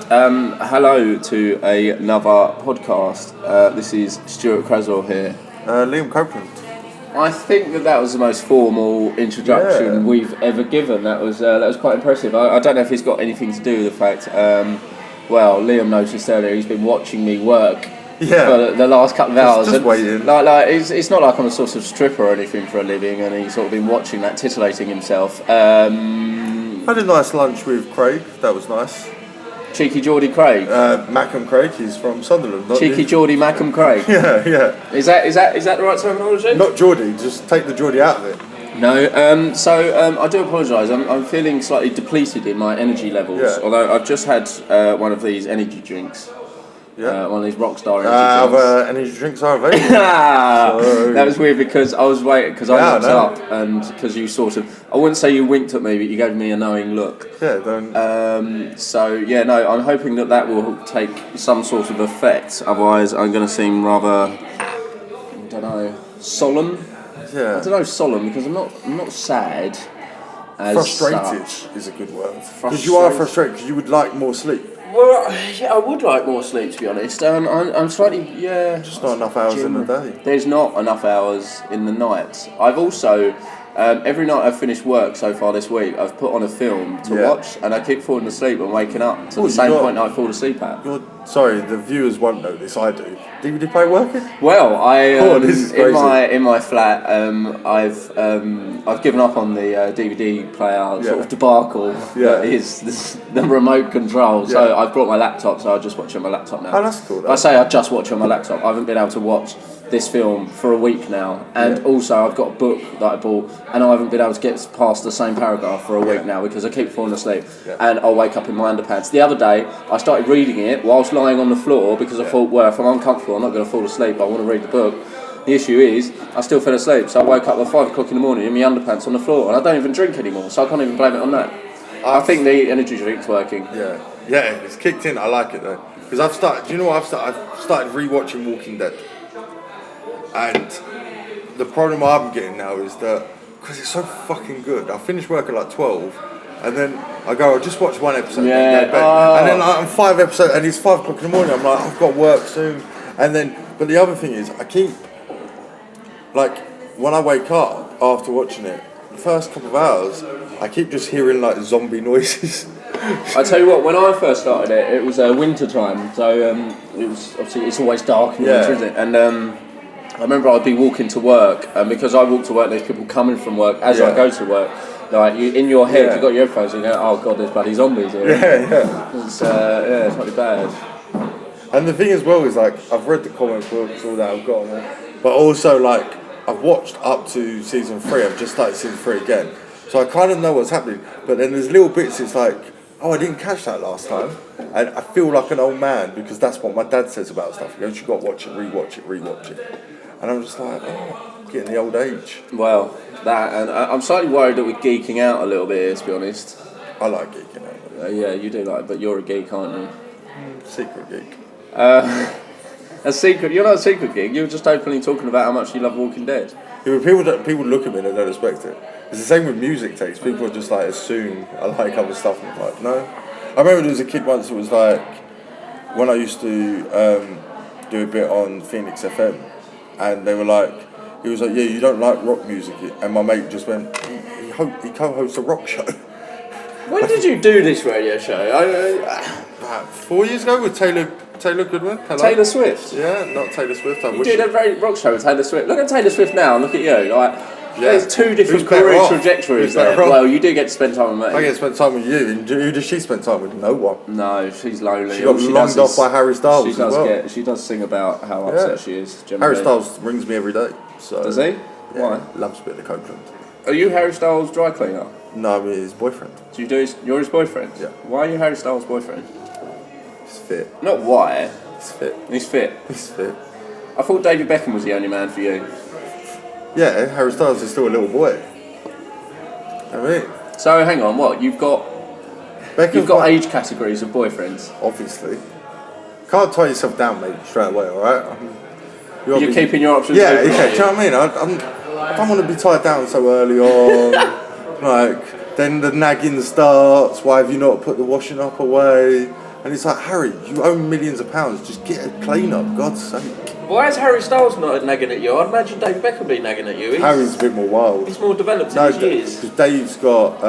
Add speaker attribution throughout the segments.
Speaker 1: Hello to another podcast. This is Stuart Creswell here.
Speaker 2: Liam Copeland.
Speaker 1: I think that was the most formal introduction we've ever given. That was quite impressive. I don't know if it's got anything to do with the fact. Liam noticed earlier he's been watching me work for the last couple of hours.
Speaker 2: Just waiting.
Speaker 1: It's not like I'm a sort of stripper or anything for a living, and he's sort of been watching that, titillating himself.
Speaker 2: Had a nice lunch with Craig. That was nice.
Speaker 1: Cheeky Geordie Craig.
Speaker 2: Mackham Craig. He's from Sunderland.
Speaker 1: Cheeky Geordie Mackham Craig.
Speaker 2: Yeah.
Speaker 1: Is that the right terminology?
Speaker 2: Not Geordie. Just take the Geordie out of it.
Speaker 1: No. I do apologise. I'm feeling slightly depleted in my energy levels. Yeah. Although I've just had one of these energy drinks. Yeah. One of these Rockstar energy drinks.
Speaker 2: Other energy drinks are available.
Speaker 1: So. That was weird because I was waiting because I looked up and because you sort of, I wouldn't say you winked at me, but you gave me a knowing look.
Speaker 2: Yeah, don't.
Speaker 1: I'm hoping that will take some sort of effect. Otherwise, I'm going to seem rather, I don't know, solemn.
Speaker 2: Yeah.
Speaker 1: I don't know, solemn because I'm not sad.
Speaker 2: Frustrated is a good word. Because you are frustrated because you would like more sleep.
Speaker 1: Well, yeah, I would like more sleep, to be honest. I'm slightly,
Speaker 2: Just not enough hours in the day.
Speaker 1: There's not enough hours in the night. I've also, every night I've finished work so far this week, I've put on a film to watch, and I keep falling asleep and waking up to the same point I fall asleep at.
Speaker 2: Sorry, the viewers won't know this, I do. DVD player working?
Speaker 1: Well, in my flat, I've given up on the DVD player sort of debacle that is the remote control. Yeah. So I've brought my laptop, so I just watch it on my laptop now.
Speaker 2: Oh, that's cool.
Speaker 1: I say I just watch it on my laptop. I haven't been able to watch this film for a week now, and also I've got a book that I bought, and I haven't been able to get past the same paragraph for a week now because I keep falling asleep, and I'll wake up in my underpants. The other day, I started reading it whilst lying on the floor because I thought, well, if I'm uncomfortable, I'm not going to fall asleep. I want to read the book. The issue is, I still fell asleep, so I woke up at 5 o'clock in the morning in my underpants on the floor, and I don't even drink anymore, so I can't even blame it on that. I think the energy drink's working.
Speaker 2: Yeah, it's kicked in. I like it though, because I've started rewatching Walking Dead. And the problem I'm getting now is that because it's so fucking good, I finish work at like 12, and then I go, I'll just watch one episode, and then I'm 5 episodes, and it's 5 o'clock in the morning. I'm like, I've got work soon, but the other thing is, I keep when I wake up after watching it, the first couple of hours, I keep just hearing like zombie noises.
Speaker 1: I tell you what, when I first started it was winter time, so it was obviously it's always dark in winter, isn't it? And I remember I'd be walking to work, and because I walk to work, there's people coming from work as I go to work. Like in your head, you've got your headphones, and you go, "Oh God, there's bloody zombies here." It's really bad.
Speaker 2: And the thing as well is I've read the comic books, all that I've got on it, but also I've watched up to season 3. I've just started season 3 again, so I kind of know what's happening. But then there's little bits. It's like, oh, I didn't catch that last time, and I feel like an old man because that's what my dad says about stuff. He goes, "You got to watch it, rewatch it." And I'm just like, getting the old age.
Speaker 1: Well, and I'm slightly worried that we're geeking out a little bit here, to be honest.
Speaker 2: I like geeking out.
Speaker 1: Yeah, you do like it, but you're a geek, aren't you?
Speaker 2: Secret geek.
Speaker 1: You're not a secret geek, you're just openly talking about how much you love Walking Dead.
Speaker 2: Yeah, but people look at me and they don't expect it. It's the same with music takes. People just assume I like other stuff, and I'm like, no. I remember there was a kid once, it was when I used to do a bit on Phoenix FM. And they were he was like, yeah, you don't like rock music. And my mate just went, he co-hosts a rock show.
Speaker 1: When did you do this radio show?
Speaker 2: About 4 years ago with Taylor Goodwin. Hello?
Speaker 1: Taylor Swift?
Speaker 2: Yeah, not Taylor Swift.
Speaker 1: You did a very rock show with Taylor Swift. Look at Taylor Swift now and look at you. There's two different career trajectories there. Well, you do get to spend time with me.
Speaker 2: I get to spend time with you. And who does she spend time with? No one.
Speaker 1: No, she's lonely.
Speaker 2: She got longed off by Harry Styles
Speaker 1: She does sing about how upset she is. Generally.
Speaker 2: Harry Styles rings me every day. So.
Speaker 1: Does he?
Speaker 2: Yeah, why? Loves a bit of Copeland.
Speaker 1: Are you Harry Styles' dry cleaner?
Speaker 2: No, I'm his boyfriend.
Speaker 1: So you're his boyfriend?
Speaker 2: Yeah.
Speaker 1: Why are you Harry Styles' boyfriend?
Speaker 2: He's fit.
Speaker 1: Not why.
Speaker 2: He's fit.
Speaker 1: He's fit?
Speaker 2: He's fit.
Speaker 1: I thought David Beckham was the only man for you.
Speaker 2: Yeah, Harry Styles is still a little boy.
Speaker 1: So hang on, what? You've got age categories of boyfriends?
Speaker 2: Obviously. Can't tie yourself down, mate, straight away, alright?
Speaker 1: You're keeping your options
Speaker 2: open.
Speaker 1: Yeah,
Speaker 2: do you know what I mean? I don't want to be tied down so early on. Then the nagging starts, why have you not put the washing up away? And And it's like, Harry, you own millions of pounds. Just get a cleaner, for God's sake.
Speaker 3: Why is Harry Styles not nagging at you? I'd imagine David Beckham be nagging at you.
Speaker 2: Harry's a bit more wild.
Speaker 3: He's more developed in his years.
Speaker 2: Because Dave's got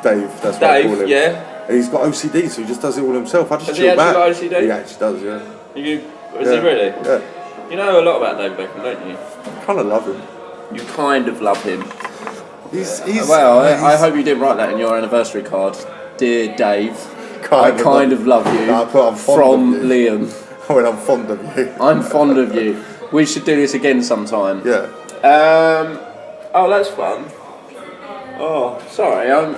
Speaker 2: Dave. That's what I call him.
Speaker 3: Yeah.
Speaker 2: And he's got OCD, so he just does it all himself. I just
Speaker 3: Has
Speaker 2: chill
Speaker 3: he
Speaker 2: back.
Speaker 3: actually got OCD?
Speaker 2: He actually does, yeah.
Speaker 3: Is he really?
Speaker 2: Yeah.
Speaker 3: You know a lot about David Beckham, don't you?
Speaker 2: I kind of love him.
Speaker 1: You kind of love him.
Speaker 2: I
Speaker 1: I hope you didn't write that in your anniversary card. Dear Dave, I
Speaker 2: kind
Speaker 1: kind of love you.
Speaker 2: No, I put I'm fond
Speaker 1: from
Speaker 2: of you.
Speaker 1: Liam.
Speaker 2: I'm fond of you.
Speaker 1: I'm fond of you. We should do this again sometime.
Speaker 2: Yeah.
Speaker 1: Oh, that's fun. Oh, sorry. I'm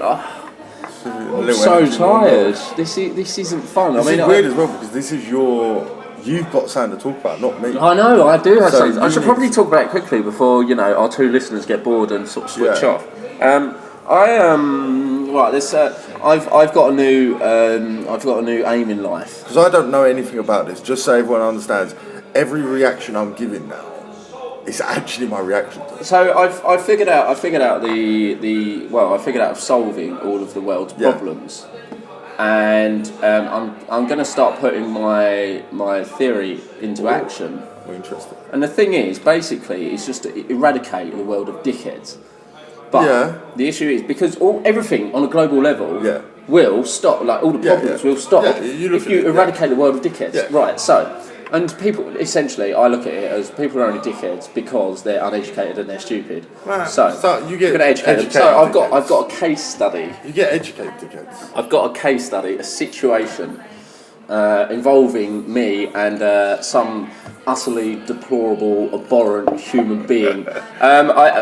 Speaker 2: Little
Speaker 1: so
Speaker 2: energy
Speaker 1: tired. This isn't fun.
Speaker 2: This
Speaker 1: I mean,
Speaker 2: is weird as well because this is you've got something to talk about, not me.
Speaker 1: I know, I do have
Speaker 2: So
Speaker 1: something. I
Speaker 2: you
Speaker 1: should
Speaker 2: need-
Speaker 1: probably talk about it quickly before our two listeners get bored and sort of switch
Speaker 2: Yeah.
Speaker 1: off. Right. This I've got a new aim in life.
Speaker 2: Because I don't know anything about this. Just so everyone understands, every reaction I'm giving now is actually my reaction to it.
Speaker 1: So I figured out solving all of the world's problems, and I'm going to start putting my theory into action.
Speaker 2: We're interested.
Speaker 1: And the thing is, basically, it's just to eradicate the world of dickheads. But the issue is because everything on a global level will stop. Like all the problems will stop if you eradicate the world of dickheads.
Speaker 2: Yeah.
Speaker 1: Right. So. And people, essentially, I look at it as people are only dickheads because they're uneducated and they're stupid.
Speaker 2: Right.
Speaker 1: So
Speaker 2: you get
Speaker 1: you're gonna educate them. So I've got a case study.
Speaker 2: You get educated kids.
Speaker 1: I've got a case study, a situation involving me and some utterly deplorable, abhorrent human being.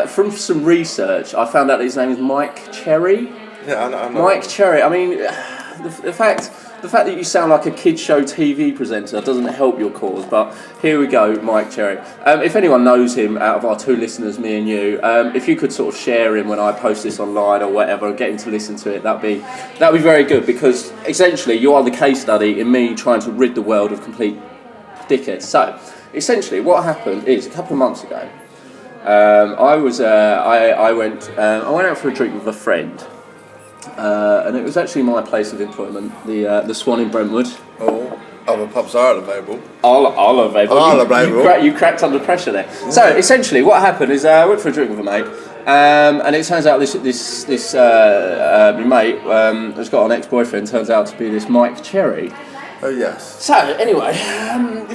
Speaker 1: From some research, I found out that his name is Mike Cherry.
Speaker 2: Yeah, I know.
Speaker 1: Mike Cherry. I mean, the fact that you sound like a kids show TV presenter doesn't help your cause, but here we go, Mike Cherry. If anyone knows him out of our two listeners, me and you, if you could sort of share him when I post this online or whatever, and get him to listen to it, that'd be very good, because essentially you are the case study in me trying to rid the world of complete dickheads. So essentially what happened is a couple of months ago, I went out for a drink with a friend. And it was actually my place of employment, the Swan in Brentwood.
Speaker 2: Oh, other pubs are available.
Speaker 1: All available.
Speaker 2: All available.
Speaker 1: You cracked under pressure there. Yeah. So essentially, what happened is I went for a drink with a mate, and it turns out this mate has got an ex-boyfriend. Turns out to be this Mike Cherry.
Speaker 2: Oh yes.
Speaker 1: So anyway,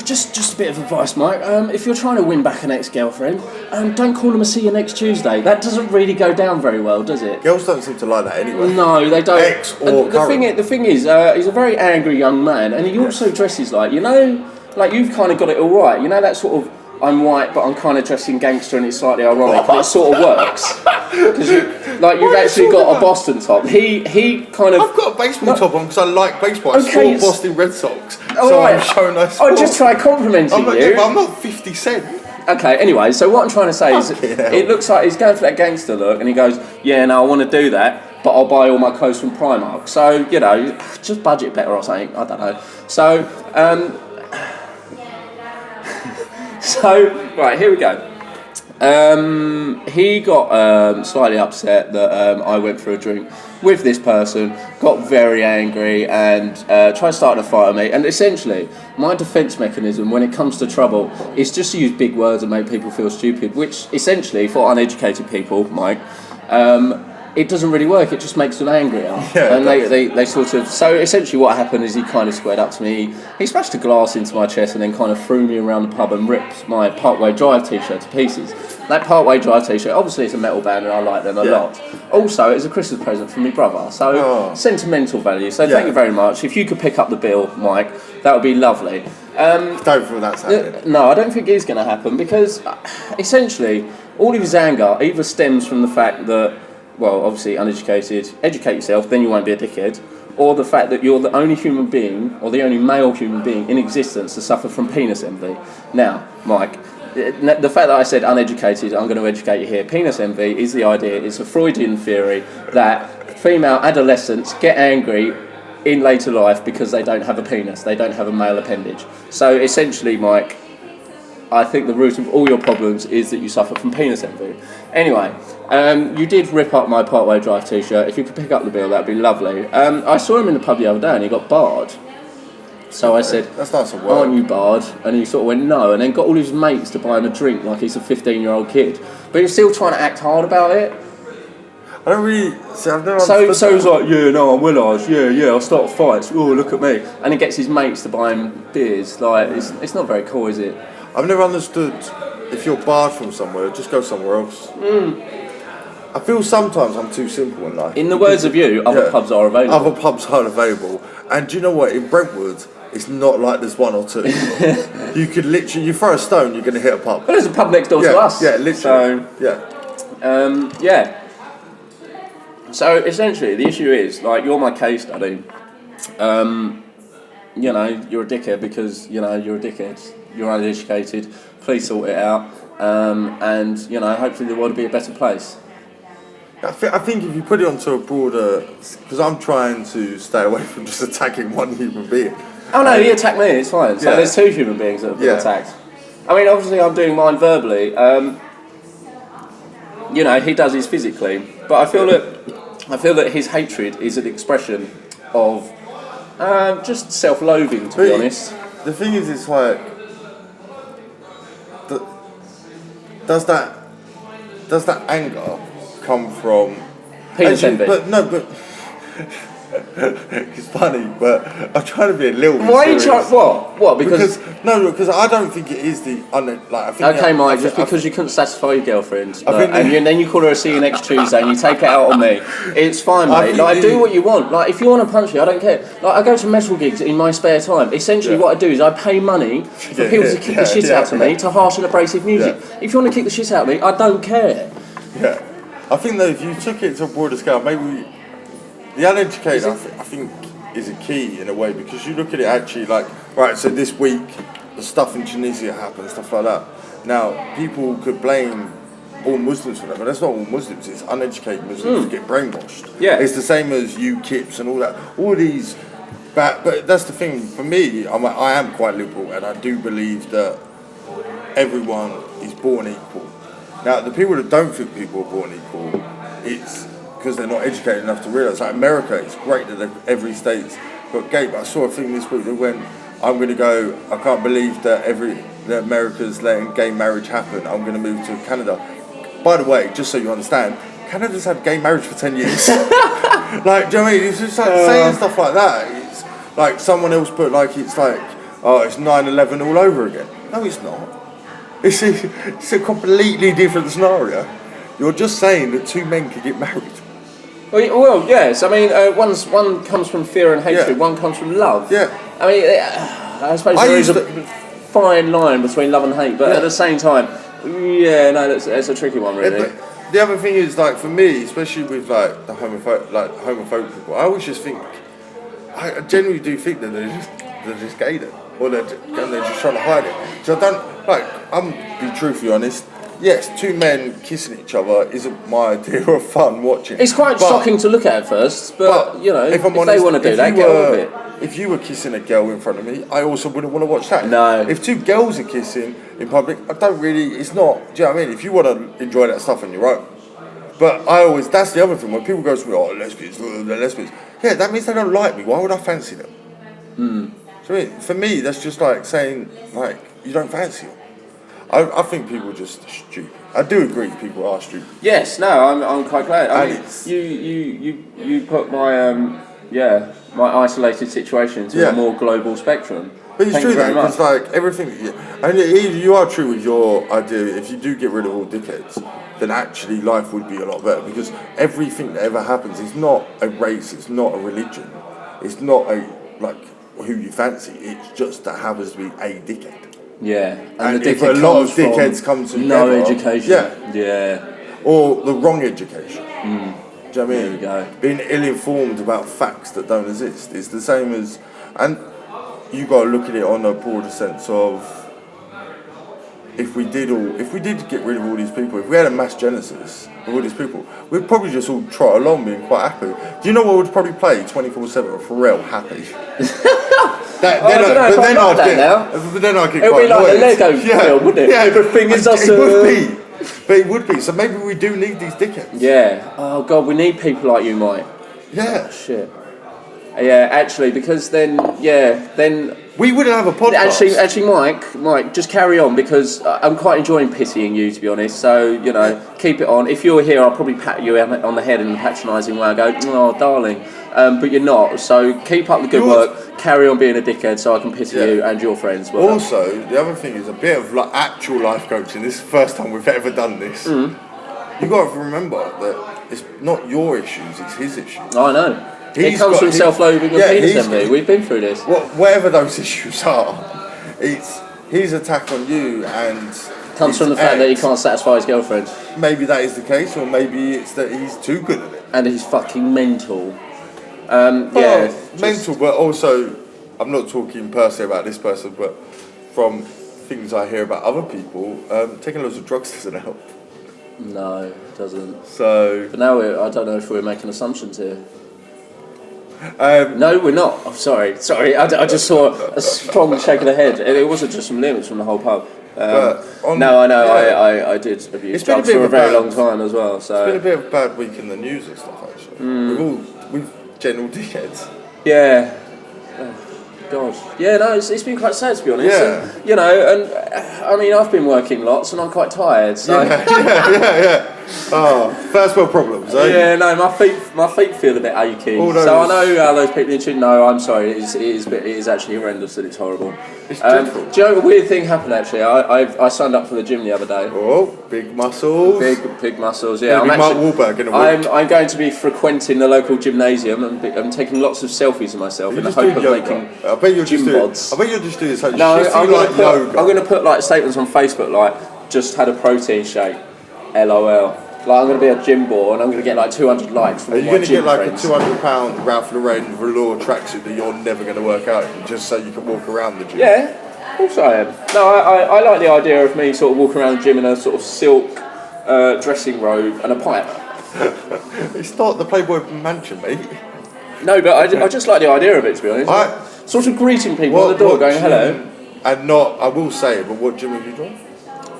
Speaker 1: just a bit of advice, Mike. If you're trying to win back an ex-girlfriend, don't call them a see you next Tuesday. That doesn't really go down very well, does it?
Speaker 2: Girls don't seem to like that anyway.
Speaker 1: No, they don't.
Speaker 2: Ex or current.
Speaker 1: The thing is, he's a very angry young man, and he also dresses like you've kind of got it all right. You know that sort of I'm white, but I'm kind of dressing gangster, and it's slightly ironic, but it sort of works because you've actually got a Boston top. He kind of.
Speaker 2: I've got a baseball top on because I like baseball. I
Speaker 1: Okay,
Speaker 2: saw Boston Red Sox,
Speaker 1: all
Speaker 2: so
Speaker 1: right.
Speaker 2: I'm showing nice.
Speaker 1: I just try complimenting you.
Speaker 2: But I'm not 50 Cent.
Speaker 1: Okay, anyway, so what I'm trying to say is it looks like he's going for that gangster look, and he goes, yeah, no, I want to do that, but I'll buy all my clothes from Primark. So, just budget better or something, I don't know. So, right, here we go. He got slightly upset that I went for a drink with this person, got very angry and tried starting a fight with me. And essentially, my defence mechanism when it comes to trouble is just to use big words and make people feel stupid, which essentially, for uneducated people, Mike, it doesn't really work. It just makes them angrier.
Speaker 2: Yeah,
Speaker 1: and they sort of... So essentially what happened is he kind of squared up to me. He smashed a glass into my chest and then kind of threw me around the pub and ripped my Partway Drive t-shirt to pieces. That Partway Drive t-shirt, obviously it's a metal band and I like them a lot. Also, it's a Christmas present from my brother. So sentimental value. So thank you very much. If you could pick up the bill, Mike, that would be lovely.
Speaker 2: Don't feel that's happening.
Speaker 1: No, I don't think it is going to happen because essentially all of his anger either stems from the fact that, well, obviously uneducated, educate yourself, then you won't be a dickhead, or the fact that you're the only human being, or the only male human being in existence to suffer from penis envy. Now, Mike, the fact that I said uneducated, I'm going to educate you here. Penis envy is the idea, it's a Freudian theory that female adolescents get angry in later life because they don't have a penis, they don't have a male appendage. So essentially, Mike, I think the root of all your problems is that you suffer from penis envy. Anyway, you did rip up my Partway Drive t-shirt. If you could pick up the bill, that'd be lovely. I saw him in the pub the other day and he got barred. So I said,
Speaker 2: that's nice and
Speaker 1: aren't you barred? And he sort of went, no, and then got all his mates to buy him a drink like he's a 15-year-old kid. But he's still trying to act hard about it.
Speaker 2: I don't really see. I've never.
Speaker 1: So he's like, yeah, no, I'm Willars. Yeah, I'll start fights. Oh, look at me. And he gets his mates to buy him beers. Like, it's not very cool, is it?
Speaker 2: I've never understood if you're barred from somewhere, just go somewhere else. I feel sometimes I'm too simple in life.
Speaker 1: In the words of you, other pubs are available.
Speaker 2: Other pubs are available. And do you know what? In Brentwood, it's not like there's one or two. You could literally, you throw a stone, you're going to hit a pub.
Speaker 1: But there's a pub next door to us.
Speaker 2: Yeah, literally.
Speaker 1: Yeah. So essentially, the issue is, like, you're my case study. You know, you're a dickhead because, you know, you're a dickhead. You're uneducated. Please sort it out. And, you know, hopefully the world will be a better place.
Speaker 2: I think if you put it onto a broader, because I'm trying to stay away from just attacking one human being.
Speaker 1: Oh no, he attacked me, it's fine. So there's two human beings that have been attacked. I mean, obviously I'm doing mine verbally. You know, he does his physically. But I feel that his hatred is an expression of just self-loathing, to be honest.
Speaker 2: The thing is, it's like, does that anger come from
Speaker 1: penis envy?
Speaker 2: But it's funny, but I'm trying to be a little bit
Speaker 1: Why are you
Speaker 2: serious.
Speaker 1: trying? What? Because
Speaker 2: I don't think it is the I think
Speaker 1: okay, Mike. Just because you couldn't satisfy your girlfriend, and then you call her a see you next Tuesday, and you take it out on me. It's fine, mate. Like, do what you want. Like, if you want to punch me, I don't care. Like, I go to metal gigs in my spare time. Essentially, what I do is I pay money for people to kick the shit out of me to harsh and abrasive music. If you want to kick the shit out of me, I don't care.
Speaker 2: Yeah, I think that if you took it to a broader scale, maybe the uneducated, I think, is a key in a way, because you look at it actually like, right, so this week the stuff in Tunisia happened, stuff like that. Now, people could blame all Muslims for that, but that's not all Muslims, it's uneducated Muslims who get brainwashed.
Speaker 1: Yeah.
Speaker 2: It's the same as UKIPs and all that. All these, but that's the thing, for me, I am quite liberal, and I do believe that everyone is born equal. Now, the people that don't think people are born equal, it's because they're not educated enough to realise. Like America, it's great that every state's got gay, but I saw a thing this week that went, I'm going to go, I can't believe that America's letting gay marriage happen, I'm going to move to Canada. By the way, just so you understand, Canada's had gay marriage for 10 years. Like, do you know what I mean? It's just like saying stuff like that. It's like someone else put, like, it's like, oh, it's 9/11 all over again. No, it's not. It's a completely different scenario. You're just saying that two men could get married.
Speaker 1: Well, yes. I mean, one comes from fear and hatred. One comes from love.
Speaker 2: Yeah.
Speaker 1: I mean, I suppose there is a fine line between love and hate, but at the same time, that's a tricky one, really.
Speaker 2: Yeah, but the other thing is, like, for me, especially with like the homophobic people, I always just think, I genuinely do think that they're just gay then, or they're just trying to hide it. So I don't, like, I'm be truthfully honest. Yes, two men kissing each other isn't my idea of fun watching.
Speaker 1: It's quite shocking to look at first, but you know, if they want to do that, get on with it.
Speaker 2: If you were kissing a girl in front of me, I also wouldn't want to watch that.
Speaker 1: No.
Speaker 2: If two girls are kissing in public, I don't really, it's not, do you know what I mean? If you want to enjoy that stuff on your own. But that's the other thing, when people go to me, oh, lesbians, they're lesbians. Yeah, that means they don't like me. Why would I fancy them? So I mean, for me, that's just like saying, like, you don't fancy them. I think people are just stupid. I do agree people are stupid.
Speaker 1: Yes, no, I'm quite glad. I mean, you put my my isolated situation to a more global spectrum.
Speaker 2: But it's true though, because like everything, and you are true with your idea. If you do get rid of all dickheads, then actually life would be a lot better, because everything that ever happens is not a race, it's not a religion, it's not a like who you fancy. It's just that happens to be a dickhead.
Speaker 1: Yeah,
Speaker 2: and if a lot of dickheads come together,
Speaker 1: no education.
Speaker 2: Yeah, or the wrong education. Do you know what I mean?
Speaker 1: There we go.
Speaker 2: Being ill-informed about facts that don't exist. It's the same as, and you got to look at it on a broader sense of, if we did get rid of all these people, if we had a mass genesis of all these people, we'd probably just all trot along being quite happy. Do you know what would probably play 24/7 Pharrell Happy? But then I'd get
Speaker 1: It'll
Speaker 2: quite
Speaker 1: be like
Speaker 2: annoyed.
Speaker 1: the Lego film, wouldn't it?
Speaker 2: Yeah,
Speaker 1: everything is awesome.
Speaker 2: It would be. But it would be. So maybe we do need these dickheads.
Speaker 1: Yeah. Oh God, we need people like you, Mike.
Speaker 2: Yeah.
Speaker 1: Oh, shit. Yeah, actually, because then
Speaker 2: we wouldn't have a podcast.
Speaker 1: Actually, Mike, just carry on because I'm quite enjoying pitying you, to be honest. So keep it on. If you're here, I'll probably pat you on the head in a patronising way. I go, oh, darling, but you're not. So keep up the good work. Carry on being a dickhead, so I can pity you and your friends. Well
Speaker 2: also, the other thing is a bit of actual life coaching. This is the first time we've ever done this. You got to remember that it's not your issues; it's his issues.
Speaker 1: I know. It comes from self-loathing and penis envy. We've been through this.
Speaker 2: Whatever those issues are, it's his attack on you and
Speaker 1: comes from the fact that he can't satisfy his girlfriend.
Speaker 2: Maybe that is the case, or maybe it's that he's too good at it.
Speaker 1: And he's fucking mental.
Speaker 2: Mental, but also, I'm not talking personally about this person, but from things I hear about other people, taking loads of drugs doesn't help.
Speaker 1: No, it doesn't.
Speaker 2: So,
Speaker 1: but now I don't know if we're making assumptions here. No, we're not. I'm sorry. I just saw a strong shake of the head. It wasn't just from Liam, it's from the whole pub. I know. I did abuse drugs for a very long time as well. So
Speaker 2: it's been a bit of a bad week in the news and stuff. Actually, we've general dickheads.
Speaker 1: Yeah. Oh, God. Yeah. No, it's been quite sad, to be honest.
Speaker 2: Yeah.
Speaker 1: And, I mean, I've been working lots and I'm quite tired. So
Speaker 2: Yeah. Oh, first world problems, eh?
Speaker 1: Yeah, no, my feet feel a bit achy. So I know how those people in tune. No, I'm sorry, it is actually horrendous and it's horrible.
Speaker 2: It's dreadful.
Speaker 1: Do you know a weird thing happened actually? I signed up for the gym the other day.
Speaker 2: Oh, big muscles.
Speaker 1: Big muscles. Yeah,
Speaker 2: Mark Wahlberg in a week.
Speaker 1: I'm going to be frequenting the local gymnasium and I'm taking lots of selfies of myself in the hope of making gym bods.
Speaker 2: I bet you're just doing something
Speaker 1: yoga. I'm going to put statements on Facebook like just had a protein shake. LOL. I'm going to be a gym ball and I'm going to get 200 likes from my gym friends. Are you going to get
Speaker 2: a £200 Ralph Lauren velour tracksuit that you're never going to work out in just so you can walk around the gym?
Speaker 1: Yeah, of course I am. No, I like the idea of me sort of walking around the gym in a sort of silk dressing robe and a pipe.
Speaker 2: It's not the Playboy Mansion, mate.
Speaker 1: No, but I just like the idea of it, to be honest. Sort of greeting people at the door going, hello.
Speaker 2: And not, I will say it, but what gym have you joined?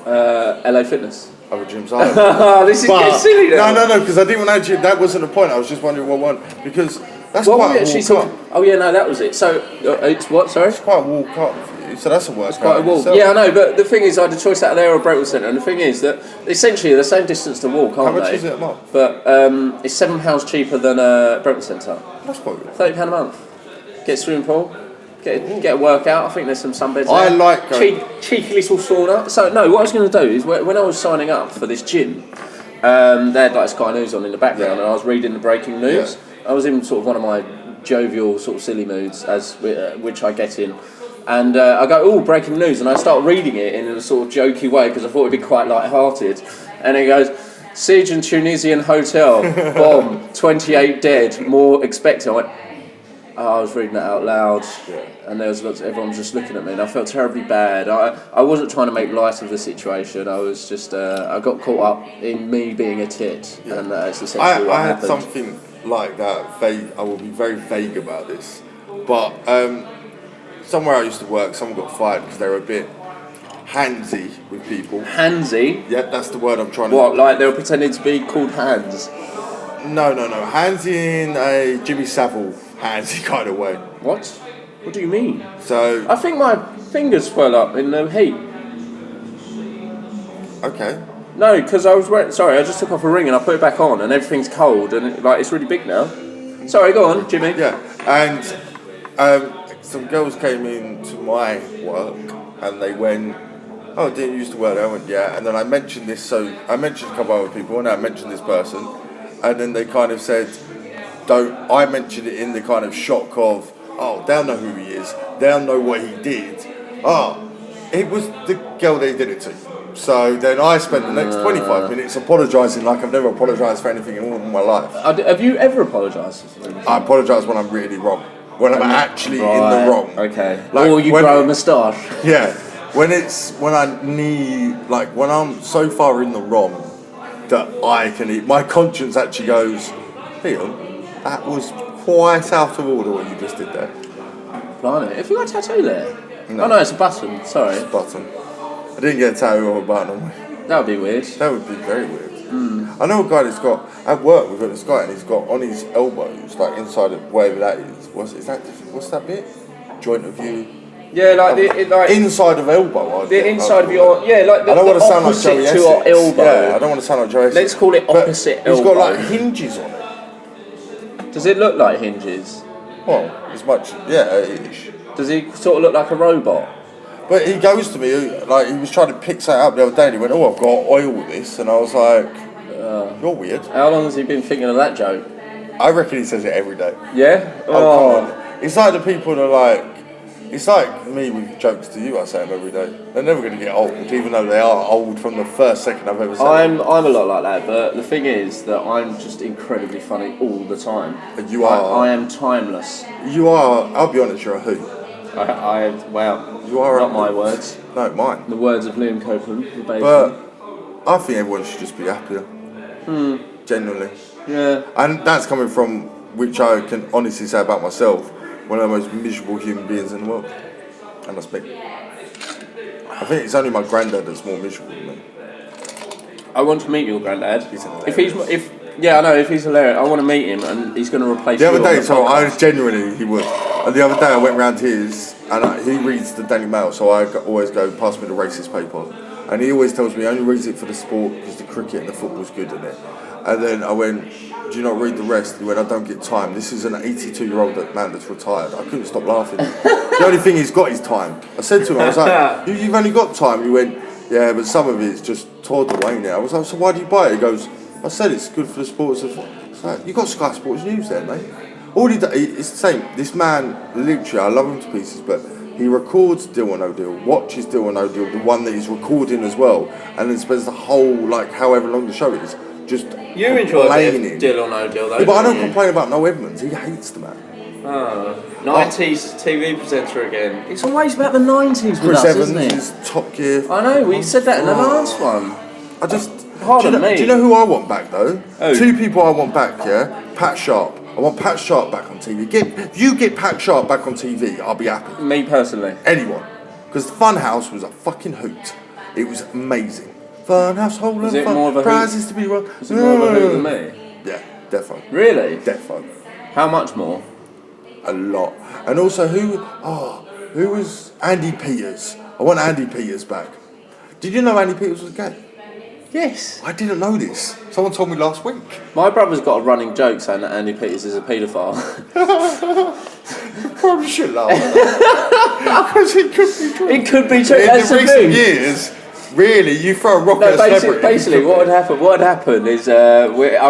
Speaker 1: LA Fitness.
Speaker 2: Other gyms are.
Speaker 1: This is getting silly now.
Speaker 2: No, because I didn't want to that wasn't the point. I was just wondering what one, because that's quite a walk up.
Speaker 1: Oh yeah, no, that was it. So, it's what, sorry?
Speaker 2: It's quite a walk up for you, so that's a workout.
Speaker 1: It's quite a walk.
Speaker 2: Yourself.
Speaker 1: Yeah, I know, but the thing is, I had a choice out of there or Brentwood Centre, and the thing is that essentially they're the same distance to walk, aren't they?
Speaker 2: How much is it a month?
Speaker 1: But it's £7 cheaper than Brentwood Centre.
Speaker 2: That's quite good.
Speaker 1: £30 a month. Get a swimming pool. Get a workout. I think there's some sunbeds there.
Speaker 2: I like
Speaker 1: cheeky little sauna. So no, what I was going to do is when I was signing up for this gym, they had Sky News on in the background, and I was reading the breaking news. I was in sort of one of my jovial sort of silly moods, which I get in, and I go, oh, breaking news, and I start reading it in a sort of jokey way because I thought it'd be quite light-hearted, and it goes, siege in Tunisian hotel, bomb, 28 dead, more expected. I went, I was reading that out loud, and there was everyone was just looking at me, and I felt terribly bad. I wasn't trying to make light of the situation. I was just I got caught up in me being a tit, and that's essentially what happened.
Speaker 2: I had something like that. I will be very vague about this, but somewhere I used to work, someone got fired because they were a bit handsy with people.
Speaker 1: Handsy?
Speaker 2: Yeah, that's the word I'm trying to.
Speaker 1: What? Like they were pretending to be called hands?
Speaker 2: No. Handsy in a Jimmy Savile handsy kind of way.
Speaker 1: What? What do you mean?
Speaker 2: So
Speaker 1: I think my fingers swell up in the heat.
Speaker 2: Okay.
Speaker 1: No, because I was wearing. Sorry, I just took off a ring and I put it back on, and everything's cold, and it's really big now. Sorry, go on, Jimmy.
Speaker 2: Yeah, and some girls came into my work and they went, "Oh, didn't you used to work there?" I went, "Yeah," and then I mentioned this. So I mentioned a couple of other people, and I mentioned this person, and then they kind of said, "Don't." I mentioned it in the kind of shock of, "Oh, they'll know who he is. They'll know what he did." It was the girl they did it to. So then I spent the next 25 minutes apologising like I've never apologised for anything in all of my life.
Speaker 1: Have you ever apologised?
Speaker 2: I apologise when I'm really wrong. When I'm actually in the wrong.
Speaker 1: Okay. Or you grow a moustache.
Speaker 2: Yeah. When I'm so far in the wrong that I can eat, my conscience actually goes, "Hey, that was quite out of order what you just did there."
Speaker 1: Blimey. Have you got a tattoo there?
Speaker 2: No.
Speaker 1: Oh no, it's a button. Sorry.
Speaker 2: It's a button. I didn't get a tattoo or a button on me.
Speaker 1: That would be weird.
Speaker 2: That would be very weird. I know a guy that's got, at work we've got this guy and he's got on his elbows, like inside of wherever that is, what's that bit? Joint of you?
Speaker 1: Yeah, like
Speaker 2: inside of elbow.
Speaker 1: The inside of your, like
Speaker 2: I don't want to sound like
Speaker 1: opposite
Speaker 2: Joey
Speaker 1: to your elbow.
Speaker 2: Yeah, I don't want to sound like Joey Essex.
Speaker 1: Let's call it opposite elbow.
Speaker 2: He's got like hinges on it.
Speaker 1: Does it look like hinges?
Speaker 2: Well, as much, ish.
Speaker 1: Does he sort of look like a robot?
Speaker 2: But he goes to me, like, he was trying to pick something up the other day and he went, I've got oil with this. And I was like, you're weird.
Speaker 1: How long has he been thinking of that joke?
Speaker 2: I reckon he says it every day.
Speaker 1: Yeah?
Speaker 2: Oh, come on. It's like the people that are like, it's like me with jokes to you, I say them every day. They're never going to get old, even though they are old from the first second I've ever said
Speaker 1: I'm a lot like that, but the thing is that I'm just incredibly funny all the time.
Speaker 2: But you are.
Speaker 1: I am timeless.
Speaker 2: You are, I'll be honest, you're a hoot.
Speaker 1: Wow.
Speaker 2: You are
Speaker 1: not my words.
Speaker 2: No, mine.
Speaker 1: The words of Liam Copeland, the baby.
Speaker 2: But I think everyone should just be happier. Genuinely.
Speaker 1: Yeah.
Speaker 2: And that's coming from, which I can honestly say about myself, one of the most miserable human beings in the world. And that's me. I think it's only my granddad that's more miserable than me.
Speaker 1: I want to meet your granddad.
Speaker 2: He's hilarious.
Speaker 1: If he's hilarious, I want to meet him and he's going to replace
Speaker 2: the
Speaker 1: you.
Speaker 2: other day, so I was genuinely, he would. And the other day I went round his, and he reads the Daily Mail, so I always go, pass me the racist paper. And he always tells me, he only reads it for the sport because the cricket and the football's good in it. And then I went, do you not read the rest? He went, I don't get time. This is an 82-year-old man that's retired. I couldn't stop laughing. The only thing he's got is time. I said to him, I was like, you've only got time. He went, yeah, but some of it's just towards away now. I was like, so why do you buy it? He goes, I said it's good for the sports. It's like, you got Sky Sports News there, mate. All he does, it's the same. This man, literally, I love him to pieces, but he records Deal or No Deal, watches Deal or No Deal, the one that he's recording as well, and then spends the whole, like, however long the show is, just
Speaker 3: you enjoy Deal or No Deal, though.
Speaker 2: Yeah, but I don't complain about Noel Edmonds. He hates the man.
Speaker 3: 90s TV presenter again.
Speaker 1: It's always about the 90s with
Speaker 2: Chris
Speaker 1: us,
Speaker 2: Evans
Speaker 1: isn't it?
Speaker 2: is Top Gear.
Speaker 1: I know, we said that in the last one.
Speaker 2: I just...
Speaker 1: Pardon me.
Speaker 2: Do you know who I want back, though?
Speaker 1: Who?
Speaker 2: Two people I want back, yeah? Pat Sharp. I want Pat Sharp back on TV. If you get Pat Sharp back on TV, I'll be happy.
Speaker 1: Me personally.
Speaker 2: Anyone. Because Funhouse was a fucking hoot. It was amazing. Funhouse, whole
Speaker 1: Is
Speaker 2: lot
Speaker 1: it
Speaker 2: of
Speaker 1: more of a
Speaker 2: fun.
Speaker 1: hoot?
Speaker 2: Prizes to be won.
Speaker 1: Is it more of a hoot than me?
Speaker 2: Yeah, defo.
Speaker 1: Really?
Speaker 2: Defo.
Speaker 1: How much more?
Speaker 2: A lot. And also, who was Andy Peters? I want Andy Peters back. Did you know Andy Peters was gay?
Speaker 1: Yes.
Speaker 2: I didn't know this. Someone told me last week.
Speaker 1: My brother's got a running joke saying that Andy Peters is a paedophile.
Speaker 2: Probably should laugh at that. Because it could be true.
Speaker 1: It could be true.
Speaker 2: In
Speaker 1: That's
Speaker 2: the
Speaker 1: the
Speaker 2: recent
Speaker 1: thing.
Speaker 2: years, really, you throw a rock at a celebrity.
Speaker 1: Basically, what would happen is Andy
Speaker 2: Wait,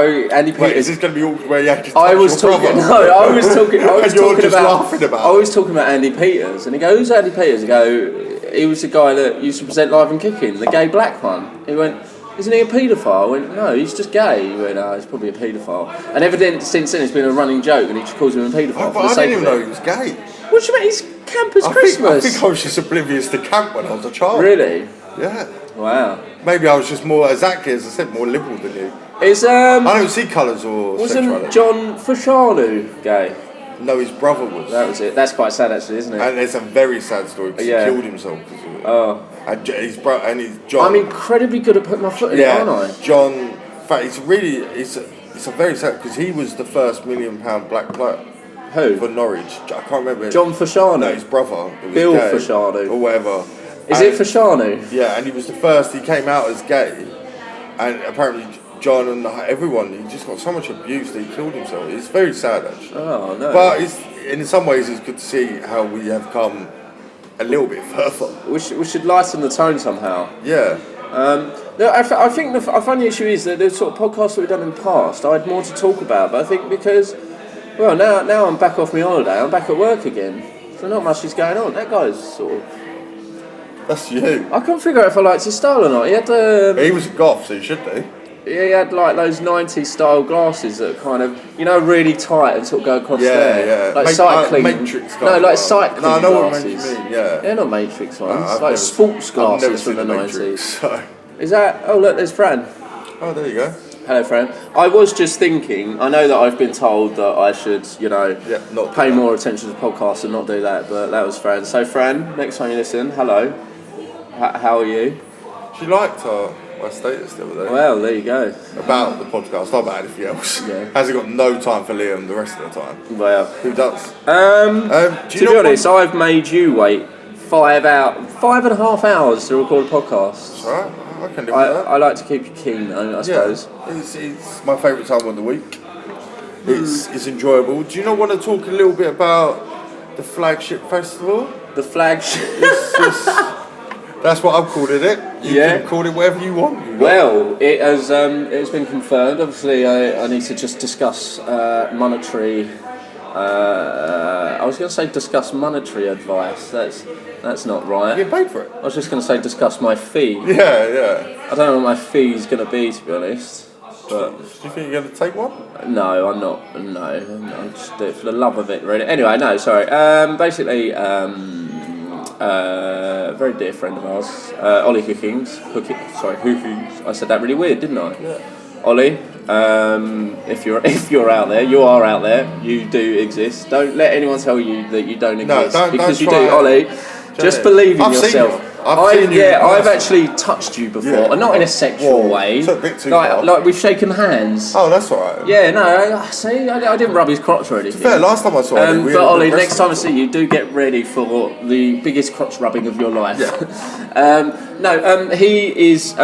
Speaker 1: Peters.
Speaker 2: is this going to be all where you have to
Speaker 1: I was talking
Speaker 2: laughing about.
Speaker 1: I was talking about Andy Peters, and he goes, "Who's Andy Peters?" I go, "He was the guy that used to present Live and Kicking, the gay black one." He went, "Isn't he a paedophile?" I went, "No, he's just gay." He went, "Oh, he's probably a paedophile." And evidently, since then, it's been a running joke, and he just calls him a paedophile.
Speaker 2: But I didn't even know he was gay.
Speaker 1: What do you mean? He's camp as Christmas.
Speaker 2: I think I was just oblivious to camp when I was a child.
Speaker 1: Really?
Speaker 2: Yeah.
Speaker 1: Wow.
Speaker 2: Maybe I was just more, exactly as I said, more liberal than you.
Speaker 1: Is
Speaker 2: I don't see colours or
Speaker 1: wasn't
Speaker 2: sexuality.
Speaker 1: John Fashanu gay?
Speaker 2: No, his brother was.
Speaker 1: That was it. That's quite sad, actually, isn't it?
Speaker 2: And it's a very sad story because he killed himself because of it.
Speaker 1: Oh.
Speaker 2: And his brother, and his John.
Speaker 1: I'm incredibly good at putting my foot in it, aren't I?
Speaker 2: John. In fact, it's a very sad because he was the first £1 million black player.
Speaker 1: Who?
Speaker 2: For Norwich. I can't remember.
Speaker 1: John Fashanu?
Speaker 2: No, his brother. It was
Speaker 1: Bill
Speaker 2: gay,
Speaker 1: Fashanu.
Speaker 2: or whatever.
Speaker 1: Is it Fashanu?
Speaker 2: Yeah, and he was the first. He came out as gay, and apparently John and everyone, he just got so much abuse that he killed himself. It's very sad, actually.
Speaker 1: Oh no!
Speaker 2: But in some ways, it's good to see how we have come a little bit further.
Speaker 1: We should lighten the tone somehow.
Speaker 2: Yeah.
Speaker 1: I think the funny issue is that the sort of podcasts that we've done in the past, I had more to talk about. But I think because, well, now I'm back off my holiday, I'm back at work again, so not much is going on. That guy's sort of.
Speaker 2: That's you.
Speaker 1: I couldn't figure out if I liked his style or not. He had
Speaker 2: he was a goth, so you should do.
Speaker 1: He had like those 90s style glasses that are kind of, really tight and sort of go across there.
Speaker 2: Yeah,
Speaker 1: like cycling.
Speaker 2: Matrix
Speaker 1: No, like cycling
Speaker 2: No, I know
Speaker 1: glasses.
Speaker 2: what you mean, yeah.
Speaker 1: They're not Matrix ones.
Speaker 2: I've
Speaker 1: like
Speaker 2: never
Speaker 1: sports glasses from the
Speaker 2: Matrix,
Speaker 1: 90s.
Speaker 2: So.
Speaker 1: Is that... Oh, look, there's Fran.
Speaker 2: Oh, there you go.
Speaker 1: Hello, Fran. I was just thinking, I know that I've been told that I should,
Speaker 2: not
Speaker 1: pay more attention to the podcast and not do that, but that was Fran. So, Fran, next time you listen, hello. How are you?
Speaker 2: She liked her. my status the other day.
Speaker 1: Well, there you go.
Speaker 2: About the podcast, not about anything else.
Speaker 1: Yeah.
Speaker 2: Has he got no time for Liam the rest of the time?
Speaker 1: Well,
Speaker 2: Who does?
Speaker 1: to be honest, I've made you wait 5.5 hours to record a podcast.
Speaker 2: That's alright. I can do that.
Speaker 1: I like to keep you keen, though, I suppose.
Speaker 2: It's my favourite time of the week. It's enjoyable. Do you not want to talk a little bit about the flagship festival?
Speaker 1: The flagship.
Speaker 2: That's what I've called it. You can call it whatever you want.
Speaker 1: Well, it has. It's been confirmed. Obviously, I need to just discuss monetary. I was going to say discuss monetary advice. That's not right.
Speaker 2: You get paid for it.
Speaker 1: I was just going to say discuss my fee.
Speaker 2: Yeah.
Speaker 1: I don't know what my fee's going to be, to be honest. But
Speaker 2: do you think you're going to take one?
Speaker 1: No, I'm not. No, I'll just do it for the love of it, really. Anyway, no, sorry. Basically, very dear friend of ours, Ollie Hookings. I said that really weird, didn't I?
Speaker 2: Yeah.
Speaker 1: Ollie, if you're out there, you are out there. You do exist. Don't let anyone tell you that you don't exist, because you do, Ollie. Just believe in yourself. I've actually touched you before, and not in a sexual way.
Speaker 2: It's a bit too far.
Speaker 1: Like we've shaken hands.
Speaker 2: Oh, that's alright.
Speaker 1: Yeah, no, see, I didn't rub his crotch or anything.
Speaker 2: Fair, last time I saw him,
Speaker 1: but Ollie, next time I see you, do get ready for the biggest crotch rubbing of your life.
Speaker 2: Yeah.
Speaker 1: He's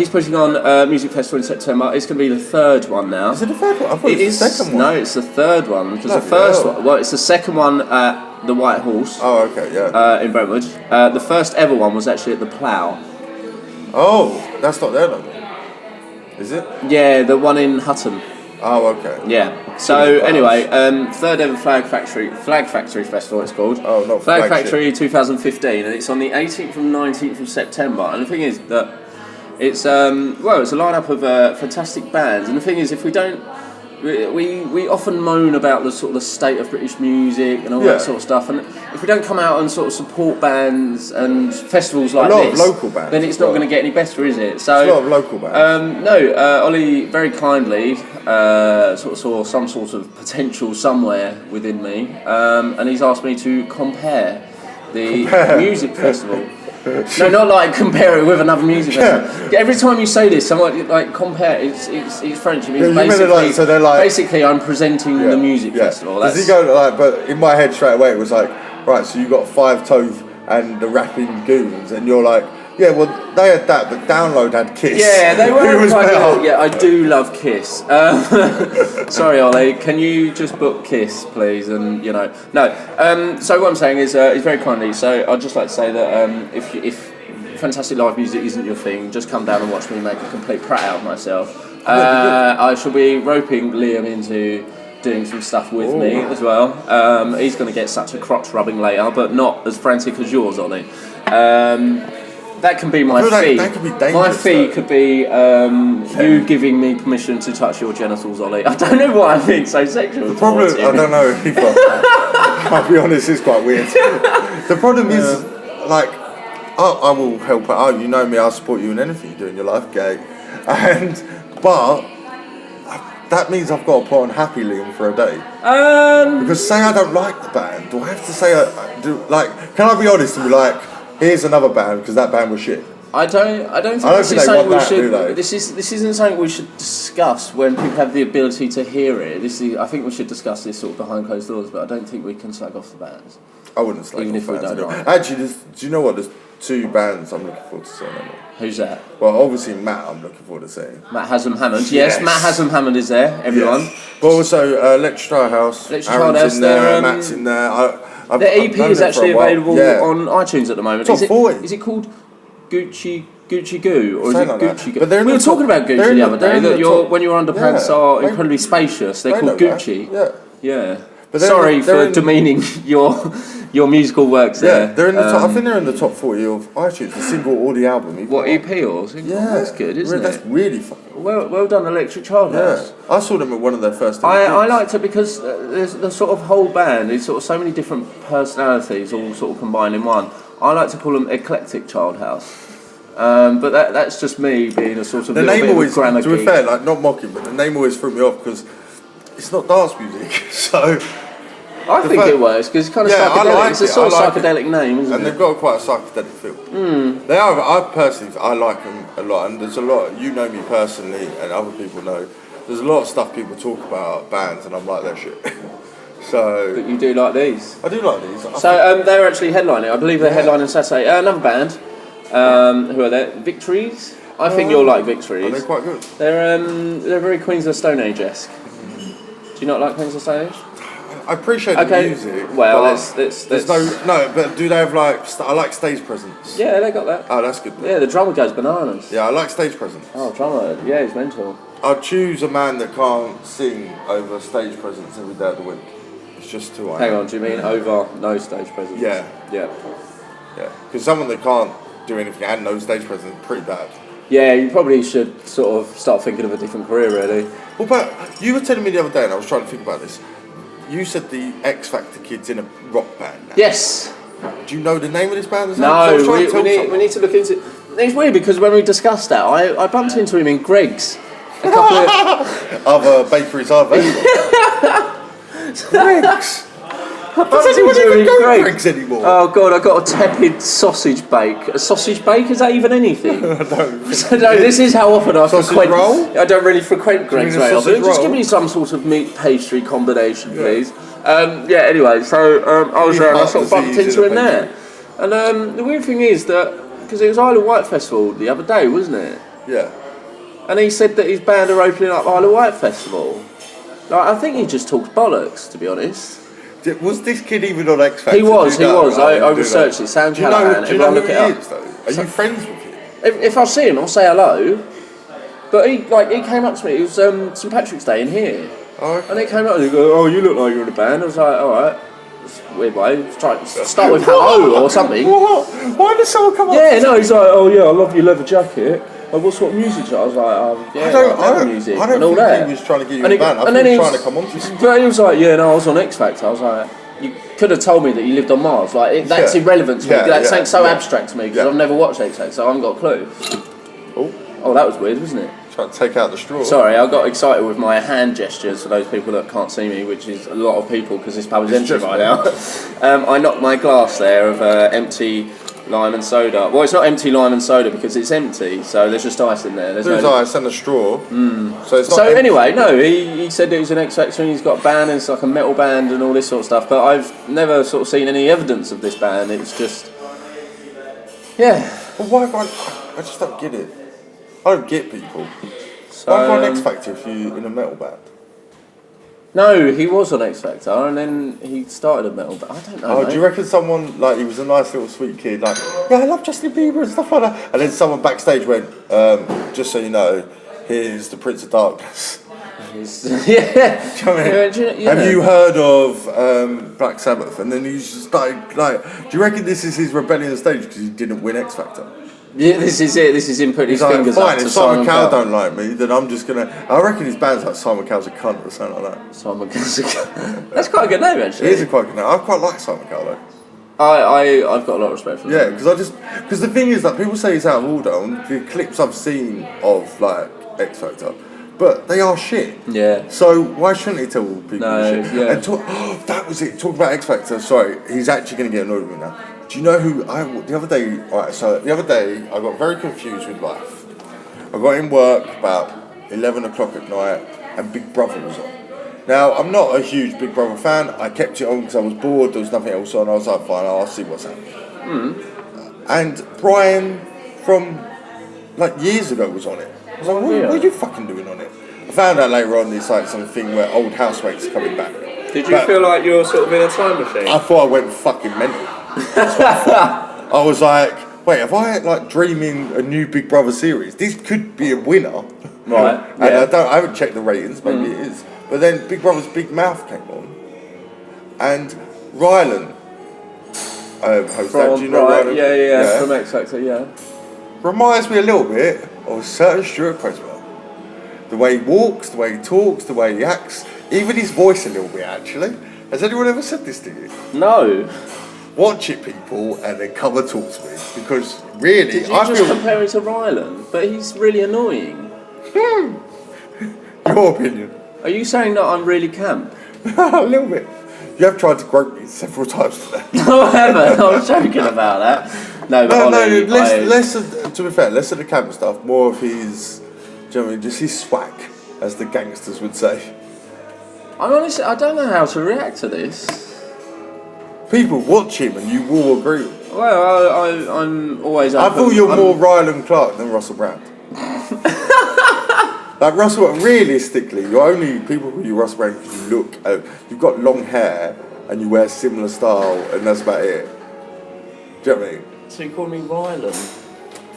Speaker 1: putting on a music festival in September. It's going to be the third one now.
Speaker 2: Is it the third one? I thought it was the second one.
Speaker 1: No, it's the third one, because the first one, well, it's the second one at the White Horse.
Speaker 2: Oh, okay, yeah.
Speaker 1: In Brentwood. The first ever one was actually at the Plough.
Speaker 2: Oh, that's not there no more. Is it?
Speaker 1: Yeah, the one in Hutton.
Speaker 2: Oh, okay.
Speaker 1: Yeah. So anyway, third ever Flag Factory Festival it's called.
Speaker 2: Oh, not
Speaker 1: Flag
Speaker 2: flagship.
Speaker 1: Factory 2015, and it's on the 18th and 19th of September. And the thing is that it's it's a lineup of fantastic bands. And the thing is, if we don't, we often moan about the sort of the state of British music and all that sort of stuff, and if we don't come out and sort of support bands and festivals like
Speaker 2: a lot
Speaker 1: this,
Speaker 2: of local bands,
Speaker 1: then it's not going to get any better, is it? So
Speaker 2: a lot of local bands.
Speaker 1: Ollie very kindly sort of saw some sort of potential somewhere within me, and he's asked me to compare the music festival. No, not like compare it with another music festival. Every time you say this, someone like compare. It's French. It means basically I'm presenting the music festival.
Speaker 2: Does he go like? But in my head straight away it was like, right. So you got Five Tove and the Rapping Goons, and you're like, yeah. Well, they had that, but Download had Kiss.
Speaker 1: Yeah, they were quite good. Yeah, I do love Kiss. Sorry, Ollie. Can you just book Kiss, please? And no. So what I'm saying is, he's very kindly. So I'd just like to say that if fantastic live music isn't your thing, just come down and watch me make a complete prat out of myself. I shall be roping Liam into doing some stuff with me as well. He's going to get such a crotch rubbing later, but not as frantic as yours, Ollie. That can be my fee.
Speaker 2: That could be dangerous.
Speaker 1: My fee could be you giving me permission to touch your genitals, Ollie. I don't know why I'm being so sexual.
Speaker 2: The problem, I don't know either. I'll be honest, it's quite weird. The problem is, like, I will help out. Oh, you know me, I'll support you in anything you do in your life, gay. But that means I've got to put on Happy Liam for a day. Because say I don't like the band, do I have to say can I be honest and be like, here's another band because that band was shit?
Speaker 1: I don't think this is something we should. This isn't something we should discuss when people have the ability to hear it. I think we should discuss this sort of behind closed doors, but I don't think we can slag off the bands.
Speaker 2: I wouldn't slag
Speaker 1: even
Speaker 2: off
Speaker 1: if we
Speaker 2: bands.
Speaker 1: don't like.
Speaker 2: Actually, do you know what? There's two bands I'm looking forward to seeing.
Speaker 1: Who's that?
Speaker 2: Well, obviously Matt. I'm looking forward to seeing.
Speaker 1: Matt Haslam Hammond. Yes, Matt Haslam Hammond is there. Everyone.
Speaker 2: Yes. But also Electric House. Aaron's in there. Matt's in there.
Speaker 1: The EP is actually available on iTunes at the moment.
Speaker 2: Top 40.
Speaker 1: Is it called Gucci Goo, or is it
Speaker 2: like
Speaker 1: Gucci Goo?
Speaker 2: But
Speaker 1: we were talking about Gucci the other day. That when your underpants are incredibly spacious, they're called Gucci. Yeah. But sorry for demeaning your musical works there.
Speaker 2: They're in the top. I think they're in the top 40 of iTunes, the single or the album.
Speaker 1: What, EP or single? Yeah, that's good, isn't it?
Speaker 2: That's really fucking
Speaker 1: well done, Electric Childhouse.
Speaker 2: Yeah, I saw them at one of their first.
Speaker 1: I liked it because there's the sort of whole band. There's sort of so many different personalities all sort of combined in one. I like to call them Eclectic Childhouse. But that's just me being a sort of
Speaker 2: the name always.
Speaker 1: To
Speaker 2: be fair, like not mocking, but the name always threw me off because it's not dance music, so.
Speaker 1: I think it works because it's kind of psychedelic. It's a sort of psychedelic name, isn't it?
Speaker 2: And they've got quite a psychedelic feel. They are. I like them a lot, and there's a lot. You know me personally, and other people know. There's a lot of stuff people talk about bands, and I'm like that shit. So.
Speaker 1: But you do like these.
Speaker 2: I do like these.
Speaker 1: So they're actually headlining. I believe they're headlining Saturday. Another band. Who are they? Victories. I think you'll like Victories.
Speaker 2: They're quite good.
Speaker 1: They're very Queens of Stone Age-esque. Do you not like Queens of Stone Age?
Speaker 2: I appreciate the music.
Speaker 1: Well, let's
Speaker 2: no, but do they have like? I like stage presence.
Speaker 1: Yeah, they got that.
Speaker 2: Oh, that's good.
Speaker 1: Yeah, the drummer goes bananas.
Speaker 2: Yeah, I like stage presence.
Speaker 1: Oh, drummer, yeah, he's mental.
Speaker 2: I'd choose a man that can't sing over stage presence every day of the week. It's just too high.
Speaker 1: Hang on, do you mean over no stage presence?
Speaker 2: Yeah.
Speaker 1: Yeah.
Speaker 2: Yeah, because someone that can't do anything and no stage presence is pretty bad.
Speaker 1: Yeah, you probably should sort of start thinking of a different career, really.
Speaker 2: Well, but you were telling me the other day, and I was trying to think about this. You said the X Factor kids in a rock band.
Speaker 1: Yes.
Speaker 2: Do you know the name of this band?
Speaker 1: No, we need to look into it. It's weird because when we discussed that, I bumped into him in Greg's. A couple of
Speaker 2: other bakeries are available. Greg's.
Speaker 1: Does anyone even go
Speaker 2: Greg's anymore?
Speaker 1: Oh god, I got a tepid sausage bake. A sausage bake? Is that even anything?
Speaker 2: I don't.
Speaker 1: No, this is how often I
Speaker 2: sausage
Speaker 1: frequent.
Speaker 2: Roll?
Speaker 1: I don't really frequent Greg's very often. Just
Speaker 2: roll?
Speaker 1: give me some sort of meat pastry combination, please. Anyway, so I was there and I sort of bumped into him there. And the weird thing is that because it was Isle of Wight Festival the other day, wasn't it?
Speaker 2: Yeah.
Speaker 1: And he said that his band are opening up Isle of Wight Festival. Like, I think he just talks bollocks, to be honest.
Speaker 2: Was this kid even on X Factor?
Speaker 1: He was. I researched it. Sam Callahan.
Speaker 2: Do you know who he is, though? Are you friends with him?
Speaker 1: If I see him, I'll say hello. But he came up to me. It was St Patrick's Day in here.
Speaker 2: Oh, okay.
Speaker 1: And he came up and he goes, "Oh, you look like you're in a band." I was like, "All right." It's a weird way. Start with hello or something.
Speaker 2: What? Why did someone come up?
Speaker 1: Yeah, no. He's like, "Oh yeah, I love your leather jacket." Like, what sort of music? I was like,
Speaker 2: I don't
Speaker 1: music.
Speaker 2: I don't
Speaker 1: and all
Speaker 2: think
Speaker 1: that.
Speaker 2: he was trying to get you in a band. I think he was trying to come on to you.
Speaker 1: But he was like, "Yeah, no, I was on X Factor." I was like, "You could have told me that you lived on Mars. Like, that's irrelevant to me. That's something so abstract to me because I've never watched X Factor, so I haven't got a clue." Oh, that was weird, wasn't it?
Speaker 2: Trying to take out the straw.
Speaker 1: Sorry, I got excited with my hand gestures for those people that can't see me, which is a lot of people because this pub is empty right now. I knocked my glass there of empty lime and soda. Well, it's not empty lime and soda because it's empty, so there's just ice in there.
Speaker 2: There's ice and a straw. So it's not
Speaker 1: so anyway, no, he said it was an X Factor and he's got a band and it's like a metal band and all this sort of stuff, but I've never sort of seen any evidence of this band. It's just, yeah.
Speaker 2: Well, why? I just don't get it. I don't get people.
Speaker 1: So,
Speaker 2: why go on X Factor if you're in a metal band?
Speaker 1: No, he was on X Factor and then he started a metal band. I don't know.
Speaker 2: Oh, do you reckon someone, like, he was a nice little sweet kid, like, yeah, I love Justin Bieber and stuff like that, and then someone backstage went, just so you know, here's the Prince of Darkness.
Speaker 1: Yeah.
Speaker 2: Do you know what I mean? Have you heard of Black Sabbath? And then he just started, like, do you reckon this is his rebellion stage because he didn't win X Factor?
Speaker 1: Yeah, this is it. This is him putting his fingers up to
Speaker 2: if Simon Cowell don't like me, then I'm just gonna. I reckon his band's like Simon Cowell's a cunt or something like that.
Speaker 1: Simon Cowell's a cunt. That's quite a good name, actually.
Speaker 2: It is a quite good name. I quite like Simon Cowell though.
Speaker 1: I've got a lot of respect for him.
Speaker 2: Yeah, because the thing is that people say he's out of order on the clips I've seen of like X Factor, but they are shit.
Speaker 1: Yeah.
Speaker 2: So why shouldn't he tell people shit?
Speaker 1: Yeah.
Speaker 2: And that was it. Talk about X Factor. Sorry, he's actually going to get annoyed with me now. Do you know who the other day? Alright, so the other day I got very confused with life. I got in work about 11 o'clock at night, and Big Brother was on. Now I'm not a huge Big Brother fan. I kept it on because I was bored. There was nothing else on. I was like, fine, I'll see what's happening. And Brian from like years ago was on it. I was like, what are you fucking doing on it? I found out later on it's like something where old housemates are coming back.
Speaker 3: Did you feel like you were sort of in a time machine?
Speaker 2: I thought I went fucking mental. That's what I thought. I was like, wait, have I like dreaming a new Big Brother series? This could be a winner.
Speaker 1: Right.
Speaker 2: And I haven't checked the ratings, maybe it is. But then Big Brother's Big Mouth came on. And Rylan hosts that. Do you know Rylan?
Speaker 1: Yeah, from X Factor, yeah.
Speaker 2: Reminds me a little bit of a certain Stuart Creswell. The way he walks, the way he talks, the way he acts, even his voice a little bit actually. Has anyone ever said this to you?
Speaker 1: No.
Speaker 2: Watch it, people, and then come and talk to me. Because really,
Speaker 1: Did you just compare him to Rylan? But he's really annoying.
Speaker 2: Your opinion.
Speaker 1: Are you saying that I'm really camp?
Speaker 2: A little bit. You have tried to grope me several times today.
Speaker 1: No, I haven't. I was joking about that. No, but Ollie,
Speaker 2: less of, to be fair, less of the camp stuff, more of his, do you know what I mean, just his swag, as the gangsters would say.
Speaker 1: I'm honestly, I don't know how to react to this.
Speaker 2: People watch him and you will agree.
Speaker 1: Well, I'm always open.
Speaker 2: I thought you're more Ryland Clark than Russell Brand. Like Russell, realistically, you're only people who you Russell Brand because you look, you've got long hair and you wear similar style and that's about it. Do you know what I mean?
Speaker 3: So you call me Ryland?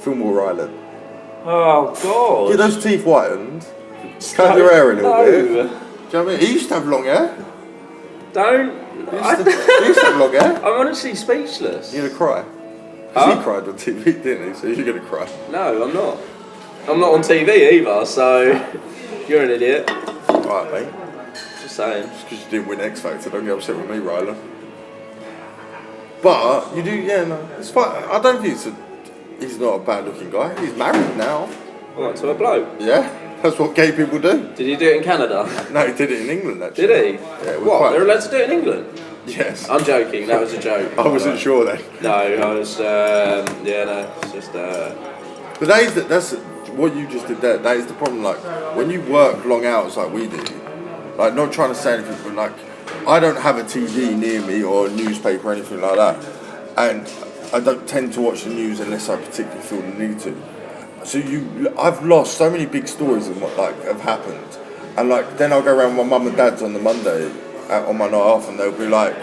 Speaker 2: Fillmore Ryland.
Speaker 3: Oh, God.
Speaker 2: Get those teeth whitened. Cut your hair a little bit. Do you know what I mean? He used to have long hair.
Speaker 3: Don't.
Speaker 2: He used to have long hair.
Speaker 3: I'm honestly speechless.
Speaker 2: You're gonna cry. Because he cried on TV, didn't he? So you're gonna cry.
Speaker 3: No, I'm not. I'm not on TV either, so you're an idiot.
Speaker 2: Alright, mate.
Speaker 3: Just saying.
Speaker 2: Just because you didn't win X Factor, don't get upset with me, Ryland. But you do, yeah, no. It's fine. I don't think he's not a bad looking guy. He's married now.
Speaker 3: What, to a bloke?
Speaker 2: Yeah, that's what gay people do.
Speaker 3: Did he do it in Canada?
Speaker 2: No, he did it in England actually.
Speaker 3: Did he?
Speaker 2: Yeah.
Speaker 3: What? They're allowed to do it in England?
Speaker 2: Yes.
Speaker 3: I'm joking. That was a joke.
Speaker 2: I wasn't sure then.
Speaker 3: No, I was. Yeah, no. It's just.
Speaker 2: But that's what you just did there. That is the problem. Like when you work long hours like we do, like not trying to say anything, but like I don't have a TV near me or a newspaper or anything like that, and I don't tend to watch the news unless I particularly feel the need to. So I've lost so many big stories of what like have happened, and like then I'll go around with my mum and dad's on the Monday on my night off, and they'll be like,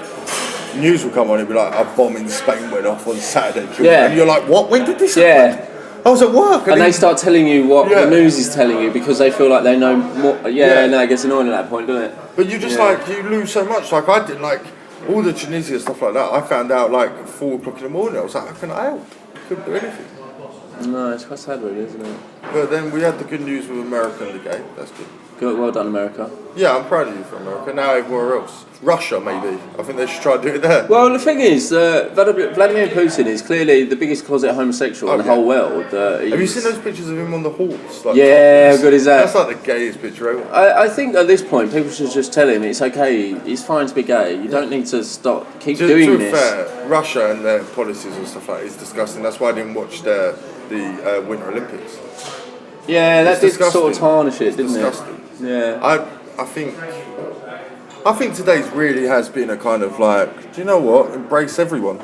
Speaker 2: news will come on, it'll be like a bomb in Spain went off on Saturday,
Speaker 1: Yeah.
Speaker 2: and you're like, what? When did this happen? I was at work,
Speaker 1: and they start telling you what
Speaker 2: Yeah.
Speaker 1: the news is telling you because they feel like they know more. Yeah, no, it gets annoying at that point, doesn't it?
Speaker 2: But you just like you lose so much. Like I did, like all the Tunisia stuff like that. I found out like 4 o'clock in the morning. I was like, how can I help? I couldn't do anything.
Speaker 1: No, it's quite sad, really, isn't it?
Speaker 2: But then we had the good news with America and the game. That's good.
Speaker 1: Good, well done, America.
Speaker 2: Yeah, I'm proud of you for America. Now everywhere else, Russia maybe. I think they should try to do it there.
Speaker 1: Well, the thing is, Vladimir Putin is clearly the biggest closet homosexual in the whole world.
Speaker 2: Have you seen those pictures of him on the horse? Like,
Speaker 1: yeah, how good is that?
Speaker 2: That's like the gayest picture ever.
Speaker 1: I think at this point, people should just tell him it's okay. It's fine to be gay. You don't need to keep doing
Speaker 2: to be
Speaker 1: this.
Speaker 2: fair, Russia and their policies and stuff like that is disgusting. That's why I didn't watch the Winter Olympics.
Speaker 1: Yeah, that did
Speaker 2: disgusting.
Speaker 1: sort of tarnish it, didn't
Speaker 2: Disgusting.
Speaker 1: it? Yeah.
Speaker 2: I think today's really has been a kind of like, do you know what? Embrace everyone,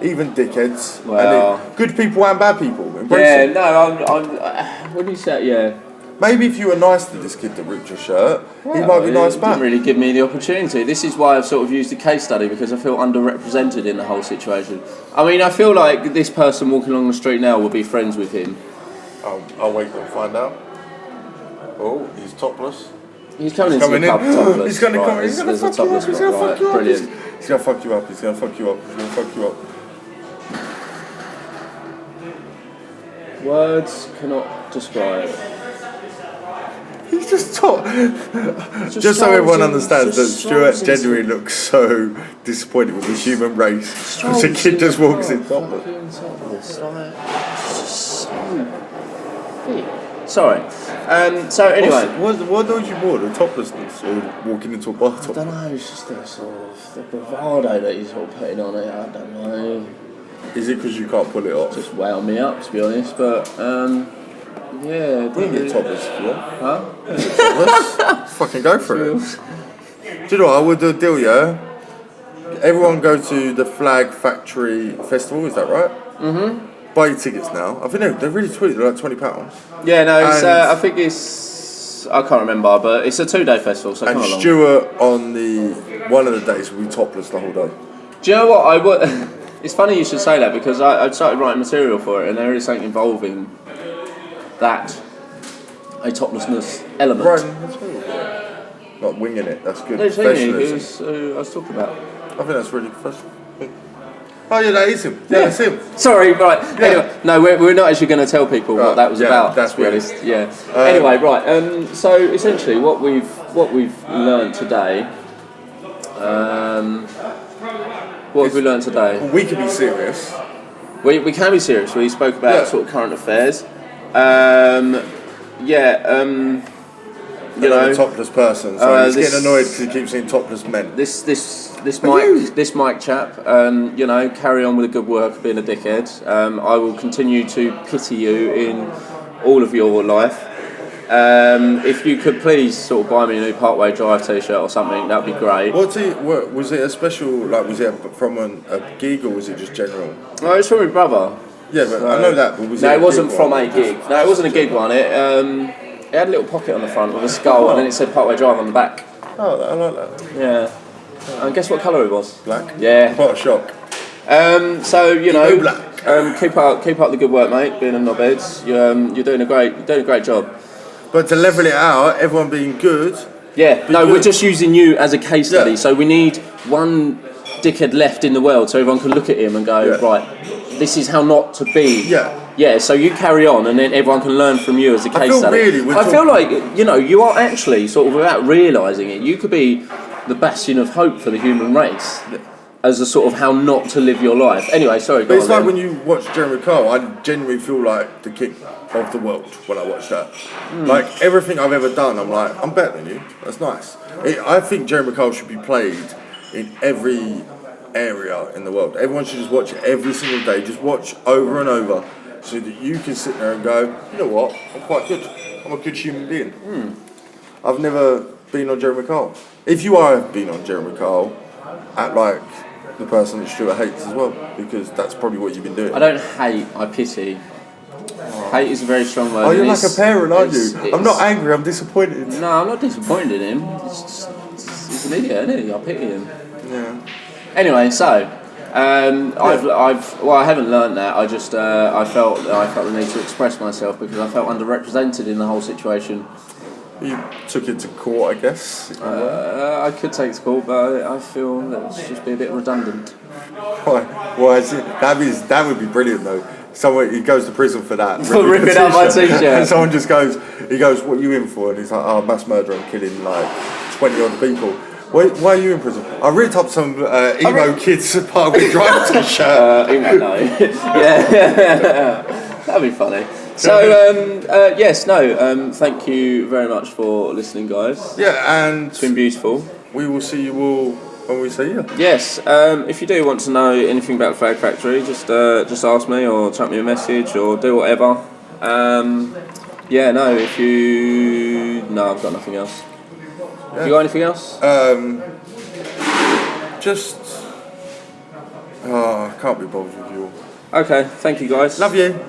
Speaker 2: even dickheads.
Speaker 1: Well,
Speaker 2: and good people and bad people. Embrace them.
Speaker 1: no, I'm. What do you say? Yeah.
Speaker 2: Maybe if you were nice to this kid that ripped your shirt, he might be nice back.
Speaker 1: Didn't really give me the opportunity. This is why I've sort of used a case study because I feel underrepresented in the whole situation. I mean, I feel like this person walking along the street now will be friends with him.
Speaker 2: I'll wait and find out. Oh, he's topless.
Speaker 1: He's coming into the pub topless.
Speaker 2: He's going to come in.
Speaker 1: There's
Speaker 2: He's
Speaker 1: a
Speaker 2: going to fuck you up.
Speaker 1: topless
Speaker 2: He's
Speaker 1: spot,
Speaker 2: going to fuck you up.
Speaker 1: brilliant.
Speaker 2: He's going to fuck you up. He's going to fuck you up. He's going to fuck you up.
Speaker 1: Words cannot describe.
Speaker 2: He's just top. Just so everyone understands that Stuart genuinely looks so disappointed with the human race because the kid just walks in topless.
Speaker 1: Sorry. So anyway,
Speaker 2: What annoys you more, the toplessness or walking into a bar top?
Speaker 1: I don't know. It's just the sort of the bravado that he's sort of putting on it. I don't know.
Speaker 2: Is it because you can't pull it off?
Speaker 1: Just wound me up, to be honest. But yeah.
Speaker 2: You can get topless if you want.
Speaker 1: Huh?
Speaker 2: Let's fucking go for it. Do you know what? I would do a deal, yeah? Everyone go to the Flag Factory Festival, is that right? Mm-hmm. Buy your tickets now. I think they're really sweet, they're like £20.
Speaker 1: Yeah, no, it's, I think it's... I can't remember, but it's a 2-day festival, so come along.
Speaker 2: And Stuart on one of the days will be topless the whole day.
Speaker 1: Do you know what? It's funny you should say that because I started writing material for it and there is something involving that, a toplessness element.
Speaker 2: Right, not winging it, that's good.
Speaker 1: There's who I was talking about.
Speaker 2: I think that's really professional. Oh yeah, that is him. Yeah, that's him.
Speaker 1: Sorry, right. Yeah. Anyway, no, we're not actually going to tell people what that was about.
Speaker 2: That's
Speaker 1: to be honest. Yeah. Anyway, right. So essentially, what we've learned today. What have we learned today?
Speaker 2: We can be serious.
Speaker 1: We can be serious. We spoke about sort of current affairs. you know,
Speaker 2: a topless person. So he's
Speaker 1: this-
Speaker 2: getting annoyed because he keeps seeing topless men.
Speaker 1: This Mike chap, you know, carry on with the good work of being a dickhead. I will continue to pity you in all of your life. If you could please sort of buy me a new Parkway Drive t-shirt or something, that'd be great.
Speaker 2: What was it a special? Like, was it from a gig or was it just general?
Speaker 1: No, it's from my brother.
Speaker 2: Yeah, but I know that. But was
Speaker 1: No,
Speaker 2: it
Speaker 1: it wasn't
Speaker 2: gig
Speaker 1: from
Speaker 2: one?
Speaker 1: a gig. No, it wasn't a gig one. It had a little pocket on the front with a skull, and then it said Parkway Drive on the back.
Speaker 2: Oh, I like that.
Speaker 1: Yeah. And guess what colour it was?
Speaker 2: Black.
Speaker 1: Yeah.
Speaker 2: What a shock.
Speaker 1: So you know,
Speaker 2: black.
Speaker 1: keep up the good work, mate. Being a knobhead, you're doing a great job.
Speaker 2: But to level it out, everyone being good.
Speaker 1: Yeah. No,
Speaker 2: good.
Speaker 1: we're just using you as a case study.
Speaker 2: Yeah.
Speaker 1: So we need one dickhead left in the world, so everyone can look at him and go, right, this is how not to be.
Speaker 2: Yeah.
Speaker 1: Yeah, so you carry on, and then everyone can learn from you as a case study. I feel like, you know, you are actually sort of, without realising it, you could be the bastion of hope for the human race as a sort of how not to live your life. Anyway, sorry.
Speaker 2: But it's like when you watch Jeremy Kyle, I genuinely feel like the king of the world when I watch that. Like everything I've ever done, I'm like, I'm better than you. That's nice. I think Jeremy Kyle should be played in every area in the world. Everyone should just watch it every single day. Just watch over and over, so that you can sit there and go, you know what? I'm quite good. I'm a good human being. I've never been on Jeremy Kyle. If you are been on Jeremy Kyle, act like the person that Stuart hates as well, because that's probably what you've been doing.
Speaker 1: I don't hate, I pity. Hate is a very strong word.
Speaker 2: Oh, you're like a parent, aren't you? I'm not angry, I'm disappointed.
Speaker 1: No, I'm not disappointed in him. He's an idiot, isn't he? I pity him.
Speaker 2: Yeah.
Speaker 1: Anyway, so I haven't learned that. I just I felt the need to express myself because I felt underrepresented in the whole situation.
Speaker 2: You took it to court, I guess.
Speaker 1: I could take it to court, but I feel that it's just be a bit redundant.
Speaker 2: Why is it? That would be brilliant though. Someone he goes to prison for that.
Speaker 1: For ripping out my t-shirt.
Speaker 2: And someone just goes, what are you in for? And he's like, oh, mass murder and killing like 20 odd people. Why are you in prison? I ripped up some emo kids Parkway Drive t-shirt.
Speaker 1: No. Yeah. That'd be funny. So, thank you very much for listening, guys.
Speaker 2: Yeah, and
Speaker 1: it's been beautiful.
Speaker 2: We will see you all when we see you.
Speaker 1: Yes, if you do want to know anything about Flag Factory, just ask me or chuck me a message or do whatever. No, I've got nothing else.
Speaker 2: Yeah.
Speaker 1: You got anything else?
Speaker 2: I can't be bothered with you all.
Speaker 1: Okay, thank you guys.
Speaker 2: Love you.